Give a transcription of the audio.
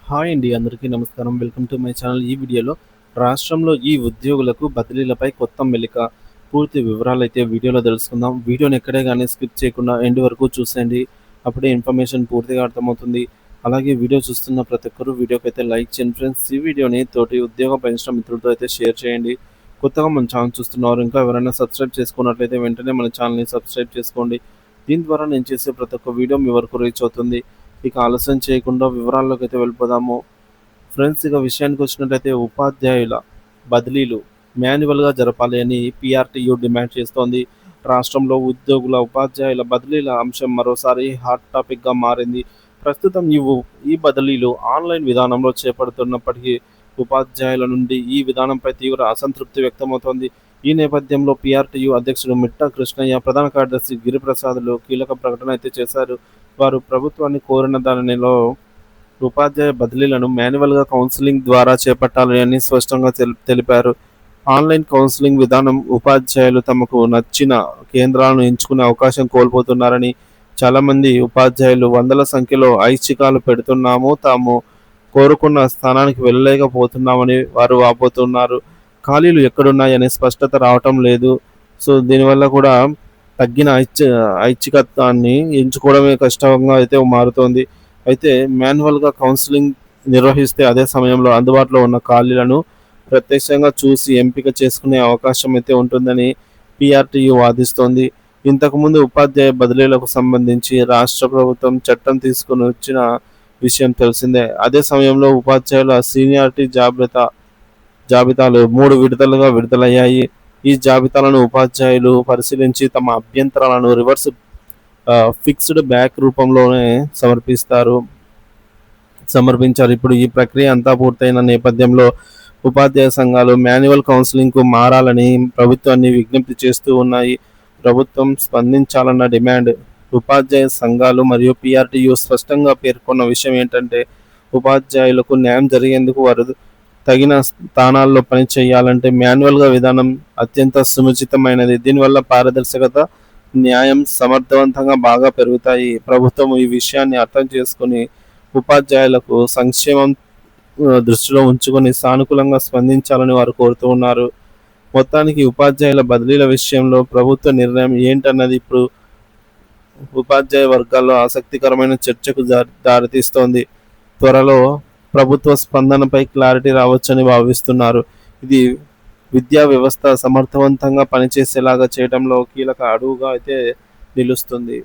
Hi అండి, అందరికీ నమస్కారం. Welcome to my channel. ఈ వీడియోలో రాష్ట్రంలో ఈ ఉద్యోగులకు బదిలీలపై కొత్త మెలిక పూర్తి వివరాలైతే వీడియోలో తెలుసుకుందాం. వీడియోని ఎక్కడే కానీ స్కిప్ చేయకుండా ఎండ్ వరకు చూసేయండి. అప్పుడే ఇన్ఫర్మేషన్ పూర్తిగా అర్థమవుతుంది. అలాగే వీడియో చూస్తున్న ప్రతి ఒక్కరు వీడియోకైతే లైక్ చేయండి ఫ్రెండ్స్. ఈ వీడియోని తోటి ఉద్యోగ పెన్షన్ మిత్రులతో అయితే షేర్ చేయండి. కొత్తగా మన ఛానల్ చూస్తున్నారు, ఇంకా ఎవరైనా సబ్స్క్రైబ్ చేసుకున్నట్లయితే వెంటనే మన ఛానల్ని సబ్స్క్రైబ్ చేసుకోండి. దీని ద్వారా నేను చేసే ప్రతి ఒక్క వీడియో మీ వరకు రీచ్ అవుతుంది. ఇక ఆలస్యం చేయకుండా వివరాల్లోకి అయితే వెళ్ళిపోదాము ఫ్రెండ్స్. ఇక విషయానికి వచ్చినట్లయితే ఉపాధ్యాయుల బదిలీలు మాన్యువల్గా జరపాలి అని పిఆర్టీయు డిమాండ్ చేస్తోంది. రాష్ట్రంలో ఉద్యోగుల ఉపాధ్యాయుల బదిలీల అంశం మరోసారి హాట్ టాపిక్గా మారింది. ప్రస్తుతం ఈ బదిలీలు ఆన్లైన్ విధానంలో చేపడుతున్నప్పటికీ ఉపాధ్యాయుల నుండి ఈ విధానంపై తీవ్ర అసంతృప్తి వ్యక్తమవుతోంది. ఈ నేపథ్యంలో పిఆర్టీయు అధ్యక్షుడు మిట్టా కృష్ణయ్య, ప్రధాన కార్యదర్శి గిరిప్రసాద్లు కీలక ప్రకటన అయితే చేశారు. వారు ప్రభుత్వాన్ని కోరిన దానిలో ఉపాధ్యాయ బదిలీలను మాన్యువల్గా కౌన్సిలింగ్ ద్వారా చేపట్టాలి అని స్పష్టంగా తెలిపారు. ఆన్లైన్ కౌన్సిలింగ్ విధానం ఉపాధ్యాయులు తమకు నచ్చిన కేంద్రాలను ఎంచుకునే అవకాశం కోల్పోతున్నారని, చాలామంది ఉపాధ్యాయులు వందల సంఖ్యలో ఐచ్ఛికాలు పెడుతున్నాము, తాము కోరుకున్న స్థానానికి వెళ్ళలేకపోతున్నామని వారు వాపోతున్నారు. ఖాళీలు ఎక్కడున్నాయనే స్పష్టత రావటం లేదు. సో దీనివల్ల కూడా తగ్గిన ఐచ్ఛికత్వాన్ని ఎంచుకోవడమే కష్టంగా అయితే మారుతోంది. అయితే మాన్యువల్గా కౌన్సిలింగ్ నిర్వహిస్తే అదే సమయంలో అందుబాటులో ఉన్న ఖాళీలను ప్రత్యక్షంగా చూసి ఎంపిక చేసుకునే అవకాశం అయితే ఉంటుందని పిఆర్టీయు వాదిస్తోంది. ఇంతకుముందు ఉపాధ్యాయ బదిలీలకు సంబంధించి రాష్ట్ర ప్రభుత్వం చట్టం తీసుకుని వచ్చిన విషయం తెలిసిందే. అదే సమయంలో ఉపాధ్యాయుల సీనియారిటీ జాబితాలు 3 విడతలుగా విడుదలయ్యాయి. ఈ జాబితాలను ఉపాధ్యాయులు పరిశీలించి తమ అభ్యంతరాలను రివర్స్ ఫిక్స్డ్ బ్యాక్ రూపంలోనే సమర్పించారు. ఇప్పుడు ఈ ప్రక్రియ అంతా పూర్తయిన నేపథ్యంలో ఉపాధ్యాయ సంఘాలు మాన్యువల్ కౌన్సిలింగ్కు మారాలని ప్రభుత్వాన్ని విజ్ఞప్తి చేస్తూ ఉన్నాయి. ప్రభుత్వం స్పందించాలన్న డిమాండ్. ఉపాధ్యాయ సంఘాలు మరియు పిఆర్టీయు స్పష్టంగా పేర్కొన్న విషయం ఏంటంటే, ఉపాధ్యాయులకు న్యాయం జరిగేందుకు వారు తగిన స్థానాల్లో పని చేయాలంటే మాన్యువల్గా విధానం అత్యంత సముచితమైనది. దీనివల్ల పారదర్శకత, న్యాయం సమర్థవంతంగా బాగా పెరుగుతాయి. ప్రభుత్వం ఈ విషయాన్ని అర్థం చేసుకుని ఉపాధ్యాయులకు సంక్షేమం దృష్టిలో ఉంచుకొని సానుకూలంగా స్పందించాలని వారు కోరుతూ ఉన్నారు. మొత్తానికి ఉపాధ్యాయుల బదిలీల విషయంలో ప్రభుత్వ నిర్ణయం ఏంటన్నది ఇప్పుడు ఉపాధ్యాయ వర్గాల్లో ఆసక్తికరమైన చర్చకు దారితీస్తోంది. త్వరలో ప్రభుత్వ స్పందనపై క్లారిటీ రావచ్చని భావిస్తున్నారు. ఇది విద్యా వ్యవస్థ సమర్థవంతంగా పనిచేసేలాగా చేయడంలో కీలక అడుగుగా అయితే నిలుస్తుంది.